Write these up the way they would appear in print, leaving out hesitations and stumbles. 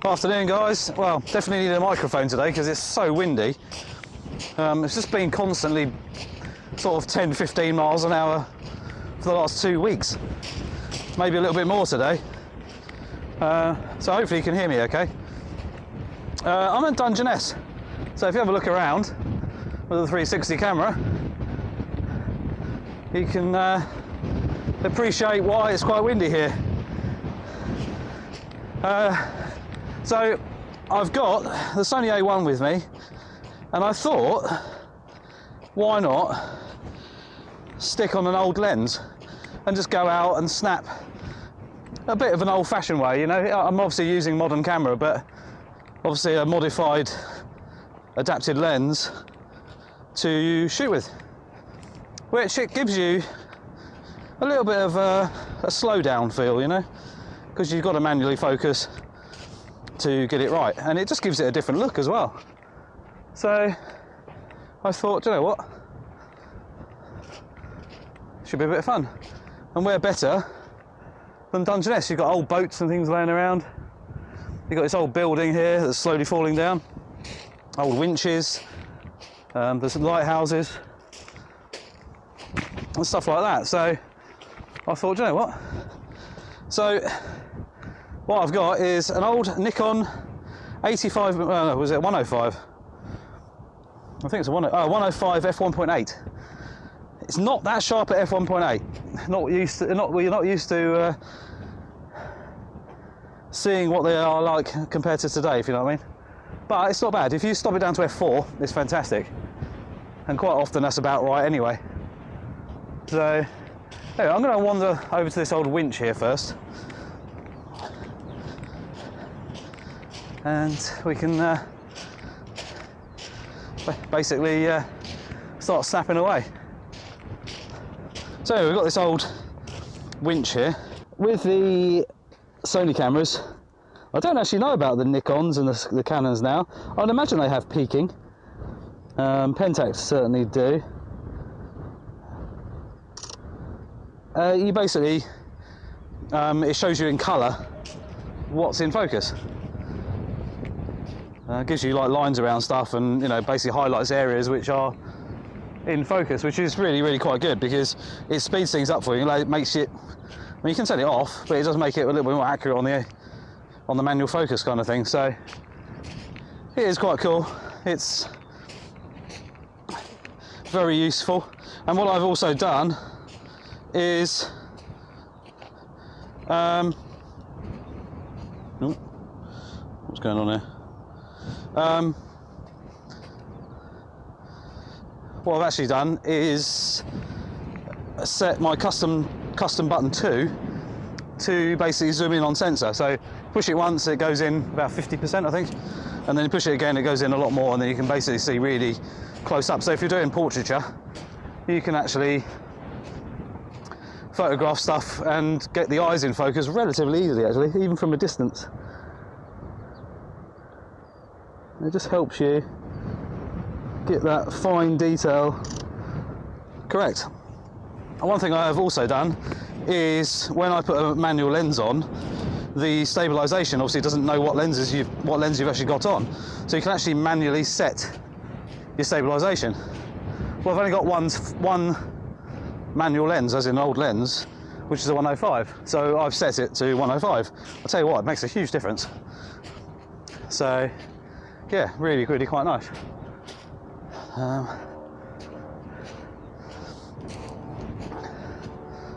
Afternoon, guys. Well, definitely need a microphone today because it's so windy. It's just been constantly sort of 10-15 miles an hour for the last 2 weeks. Maybe a little bit more today. So hopefully you can hear me okay. I'm at Dungeness. So if you have a look around with the 360 camera, you can appreciate why it's quite windy here. So I've got the Sony A1 with me, and I thought, why not stick on an old lens and just go out and snap a bit of an old-fashioned way, you know. I'm obviously using modern camera, but obviously a modified adapted lens to shoot with, which it gives you a little bit of a slow-down feel, you know, because you've got to manually focus to get it right, and it just gives it a different look as well. So I thought, do you know what, should be a bit of fun, and where better than Dungeness? You've got old boats and things laying around, you've got this old building here that's slowly falling down, old winches, there's some lighthouses and stuff like that. So I thought, do you know what, so what I've got is an old Nikon 85, was it 105? I think it's a 105 f1.8. It's not that sharp at f1.8. We're not used to seeing what they are like compared to today, if you know what I mean. But it's not bad. If you stop it down to f4, it's fantastic. And quite often that's about right anyway. So anyway, I'm going to wander over to this old winch here first. And we can basically start snapping away. So we've got this old winch here. With the Sony cameras, I don't actually know about the Nikons and the Canons now. I'd imagine they have peaking. Pentax certainly do. You basically, it shows you in colour what's in focus. Gives you like lines around stuff, and you know, basically highlights areas which are in focus, which is really quite good because it speeds things up for you. Like, it makes it, I mean, you can set it off, but it does make it a little bit more accurate on the manual focus kind of thing. So it is quite cool. It's very useful. And what I've also done is what's going on here? What I've actually done is set my custom button 2 to basically zoom in on sensor. So push it once, it goes in about 50%, I think, and then you push it again, it goes in a lot more, and then you can basically see really close up. So if you're doing portraiture, you can actually photograph stuff and get the eyes in focus relatively easily, actually, even from a distance. It just helps you get that fine detail correct. And one thing I have also done is when I put a manual lens on, the stabilisation obviously doesn't know what lens you've actually got on, so you can actually manually set your stabilisation. Well, I've only got one manual lens, as in an old lens, which is a 105, so I've set it to 105. I'll tell you what, it makes a huge difference. So yeah, really quite nice.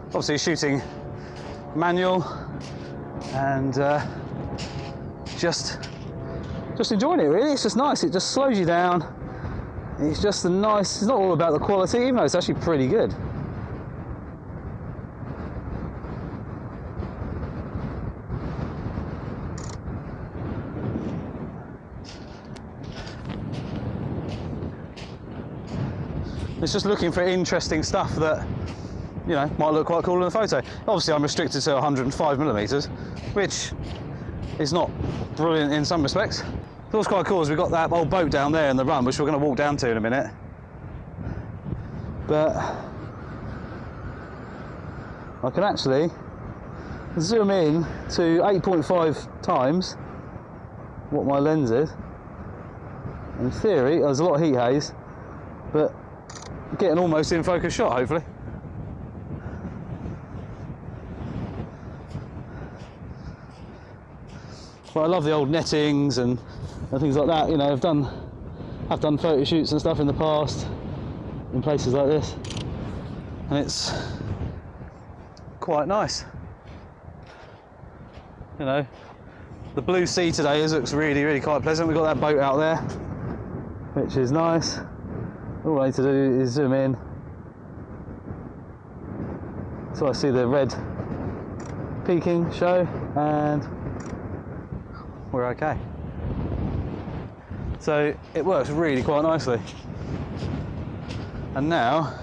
Obviously shooting manual and just enjoying it, really. It's just nice. It just slows you down. It's just a nice, it's not all about the quality, even though it's actually pretty good. It's just looking for interesting stuff that, you know, might look quite cool in a photo. Obviously I'm restricted to 105mm, which is not brilliant in some respects. What's quite cool is we've got that old boat down there in the run, which we're going to walk down to in a minute. But I can actually zoom in to 8.5 times what my lens is. In theory, there's a lot of heat haze, but getting almost in focus shot, hopefully. But I love the old nettings and things like that. You know, I've done photo shoots and stuff in the past in places like this, and it's quite nice. You know, the blue sea today looks really quite pleasant. We've got that boat out there, which is nice. All I need to do is zoom in so I see the red peaking show, and we're okay. So it works really quite nicely. And now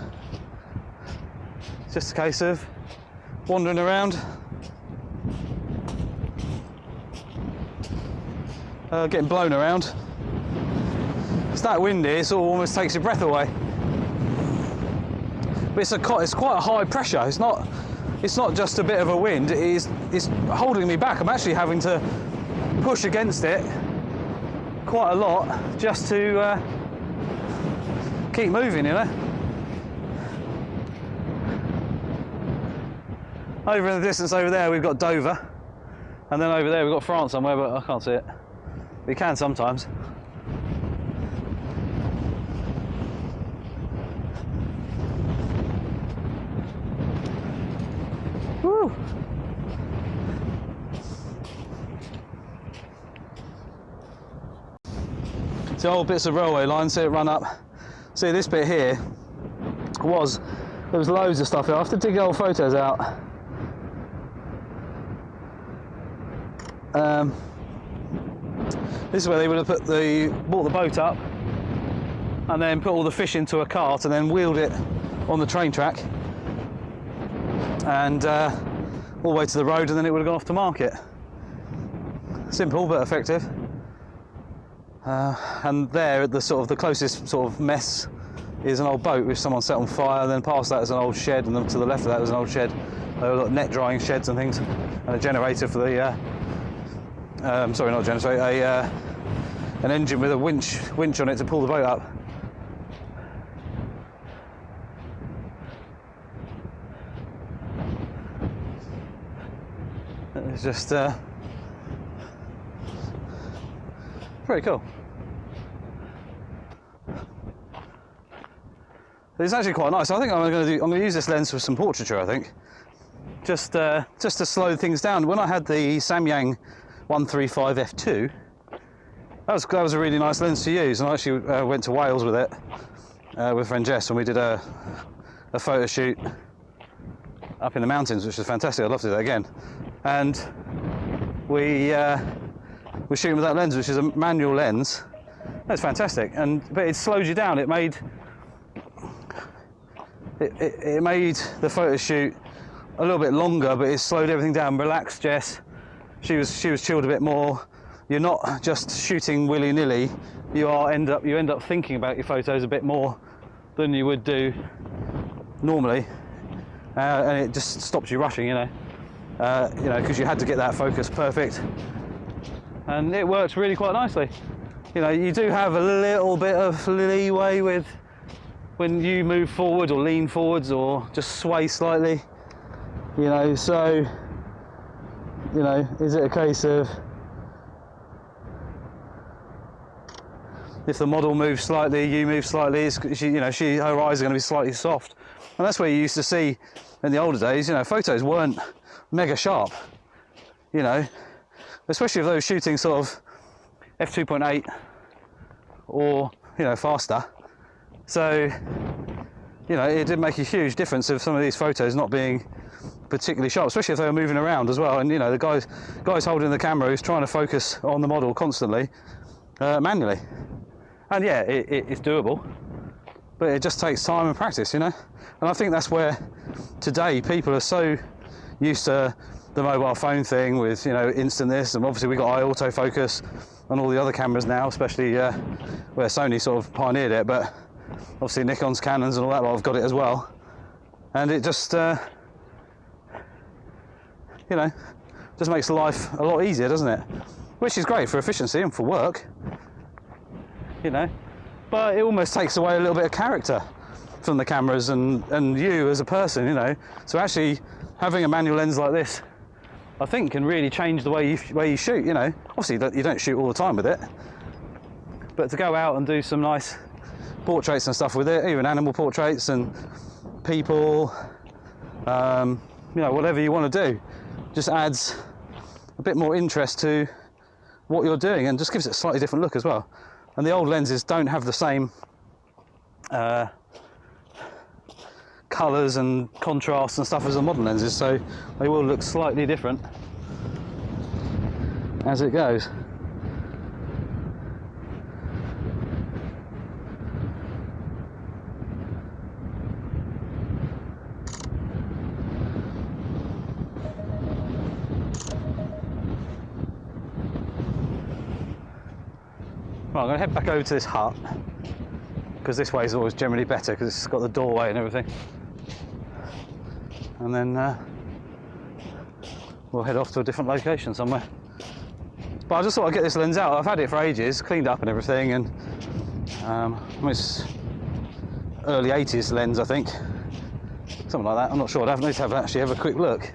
it's just a case of wandering around, getting blown around. It's that windy, it sort of almost takes your breath away. But it's quite a high pressure. It's not just a bit of a wind. It's holding me back. I'm actually having to push against it quite a lot just to keep moving, you know. Over in the distance over there we've got Dover, and then over there we've got France somewhere, but I can't see it. We can sometimes. Woo! The old bits of railway lines, see it run up. See this bit here there was loads of stuff here. I have to dig old photos out. This is where they would have brought the boat up and then put all the fish into a cart and then wheeled it on the train track and all the way to the road, and then it would have gone off to market. Simple but effective. And there at the closest sort of mess is an old boat which someone set on fire, and then past that is an old shed, and then to the left of that was an old shed. There were net drying sheds and things, and a generator for the sorry, not a generator, an engine with a winch on it to pull the boat up. It's just pretty cool. It's actually quite nice. I think I'm going to use this lens for some portraiture. I think just to slow things down. When I had the Samyang 135 f2, that was a really nice lens to use, and I actually went to Wales with it with friend Jess, and we did a photo shoot up in the mountains, which was fantastic. I'd love to do that again. And we were shooting with that lens, which is a manual lens. That's fantastic, but it slowed you down. It made the photo shoot a little bit longer, but it slowed everything down. Relaxed Jess. She was chilled a bit more. You're not just shooting willy-nilly. You end up thinking about your photos a bit more than you would do normally, and it just stops you rushing, you know, because you had to get that focus perfect, and it works really quite nicely. You know, you do have a little bit of leeway with when you move forward or lean forwards or just sway slightly, you know. So, you know, is it a case of if the model moves slightly, you move slightly, her eyes are going to be slightly soft. And that's where you used to see in the older days, you know, photos weren't mega sharp, you know, especially if they were shooting sort of f2.8 or, you know, faster. So, you know, it did make a huge difference of some of these photos not being particularly sharp, especially if they were moving around as well. And, you know, the guys holding the camera who's trying to focus on the model constantly, manually. And yeah, it's doable, but it just takes time and practice, you know. And I think that's where today people are so used to the mobile phone thing with, you know, instant this, and obviously we got autofocus on all the other cameras now, especially where Sony sort of pioneered it, but obviously Nikon's, Canons and all that lot have got it as well. And it just, you know, just makes life a lot easier, doesn't it? which is great for efficiency and for work, you know, but it almost takes away a little bit of character from the cameras and you as a person, you know. So actually having a manual lens like this, I think, can really change the way you shoot, you know. Obviously you don't shoot all the time with it, but to go out and do some nice portraits and stuff with it, even animal portraits and people, you know, whatever you want to do, just adds a bit more interest to what you're doing and just gives it a slightly different look as well. And the old lenses don't have the same colours and contrasts and stuff as the modern lenses, so they will look slightly different as it goes. Right, I'm going to head back over to this hut, because this way is always generally better because it's got the doorway and everything. And then we'll head off to a different location somewhere. But I just thought I'd get this lens out. I've had it for ages, cleaned up and everything, and it's early 80s lens, I think. Something like that, I'm not sure. I need to actually have a quick look.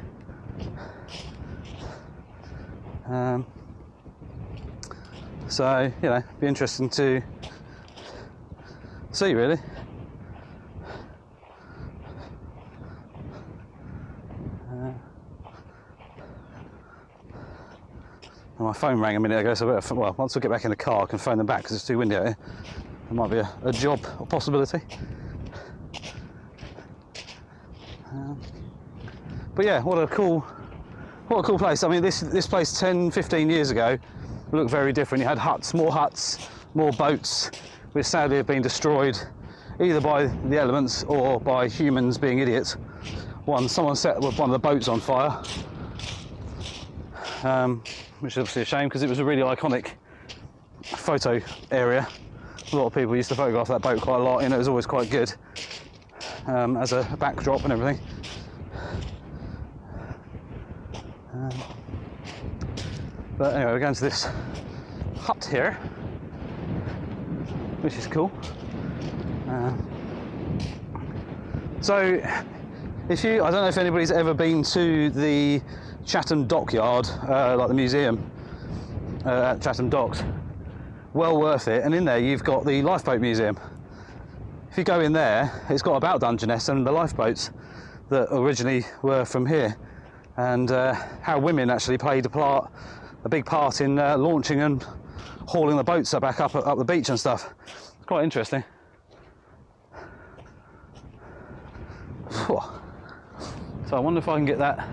So, you know, be interesting to see, really. My phone rang a minute ago, so well, once we get back in the car, I can phone them back because it's too windy out here. There might be a job or possibility. But yeah, what a cool place. I mean, this place 10, 15 years ago looked very different. You had huts, more boats, which sadly have been destroyed either by the elements or by humans being idiots. Someone set one of the boats on fire, which is obviously a shame because it was a really iconic photo area. A lot of people used to photograph that boat quite a lot, and it was always quite good as a backdrop and everything. But anyway, we're going to this hut here, which is cool. So, I don't know if anybody's ever been to the Chatham Dockyard, like the museum at Chatham Docks. Well worth it. And in there you've got the lifeboat museum. If you go in there, it's got about Dungeness and the lifeboats that originally were from here, and how women actually played a big part in launching and hauling the boats back up the beach and stuff. It's quite interesting. So I wonder if I can get that.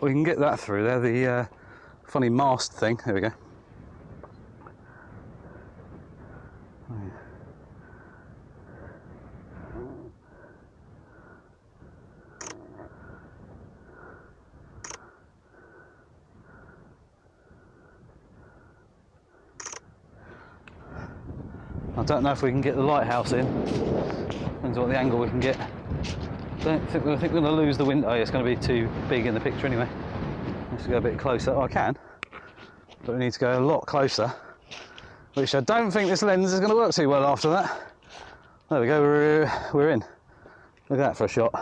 We can get that through there. The funny mast thing. There we go. I don't know if we can get the lighthouse in. Depends what the angle we can get. I think we're going to lose the window. Oh, it's going to be too big in the picture anyway. Let's go a bit closer. Oh, I can, but we need to go a lot closer, which I don't think this lens is going to work too well after that. There we go. We're in. Look at that for a shot.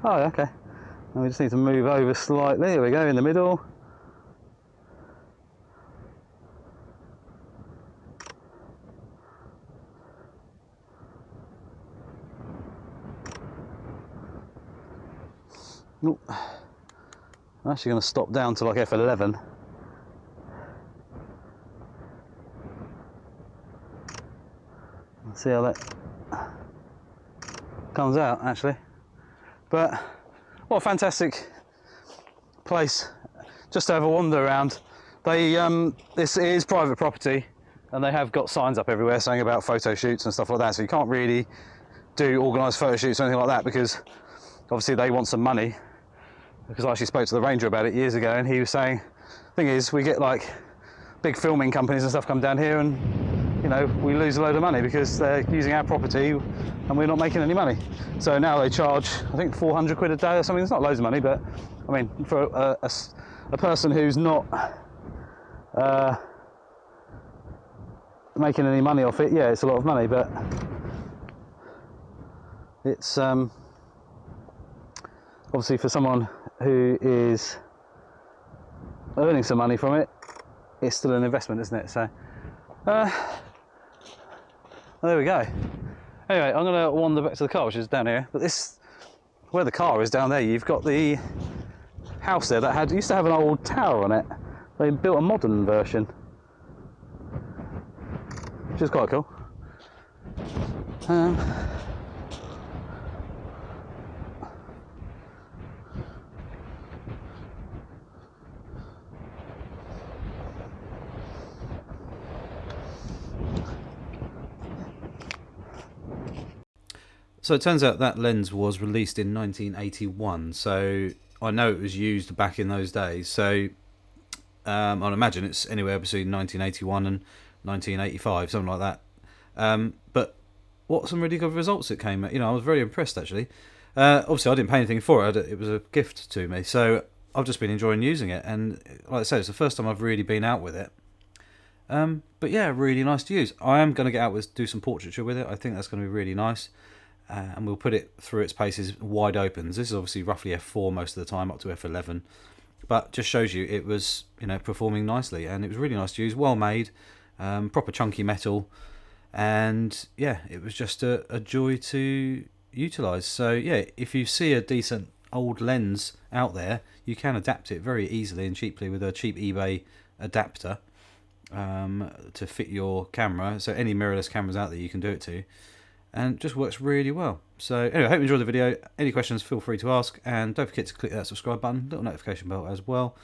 Oh, okay. And we just need to move over slightly. There we go, in the middle. Ooh. I'm actually going to stop down to like F11. Let's see how that comes out actually. But what a fantastic place just to have a wander around. This is private property and they have got signs up everywhere saying about photo shoots and stuff like that, so you can't really do organised photo shoots or anything like that because obviously they want some money. Because I actually spoke to the ranger about it years ago and he was saying, the thing is, we get like big filming companies and stuff come down here and you know, we lose a load of money because they're using our property and we're not making any money. So now they charge, I think, 400 quid a day or something. It's not loads of money, but I mean, for a person who's not making any money off it, yeah, it's a lot of money, but it's obviously for someone who is earning some money from it, it's still an investment, isn't it? So well, there we go. Anyway, I'm going to wander back to the car, which is down here, but this, where the car is down there, you've got the house there that used to have an old tower on it. They built a modern version, which is quite cool. So it turns out that lens was released in 1981, so I know it was used back in those days, so I'd imagine it's anywhere between 1981 and 1985, something like that. But what some really good results it came at. You know, I was very impressed, actually. Obviously, I didn't pay anything for it. It was a gift to me, so I've just been enjoying using it, and like I said, it's the first time I've really been out with it. But yeah, really nice to use. I am going to get out do some portraiture with it. I think that's going to be really nice. And we'll put it through its paces wide open. This is obviously roughly f4 most of the time, up to f11, but just shows you it was, you know, performing nicely, and it was really nice to use, well made, proper chunky metal, and yeah, it was just a joy to utilize. So yeah, if you see a decent old lens out there, you can adapt it very easily and cheaply with a cheap eBay adapter to fit your camera. So any mirrorless cameras out there, you can do it to. And it just works really well. So anyway, I hope you enjoyed the video. Any questions, feel free to ask, and don't forget to click that subscribe button, little notification bell as well.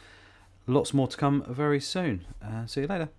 Lots more to come very soon. See you later.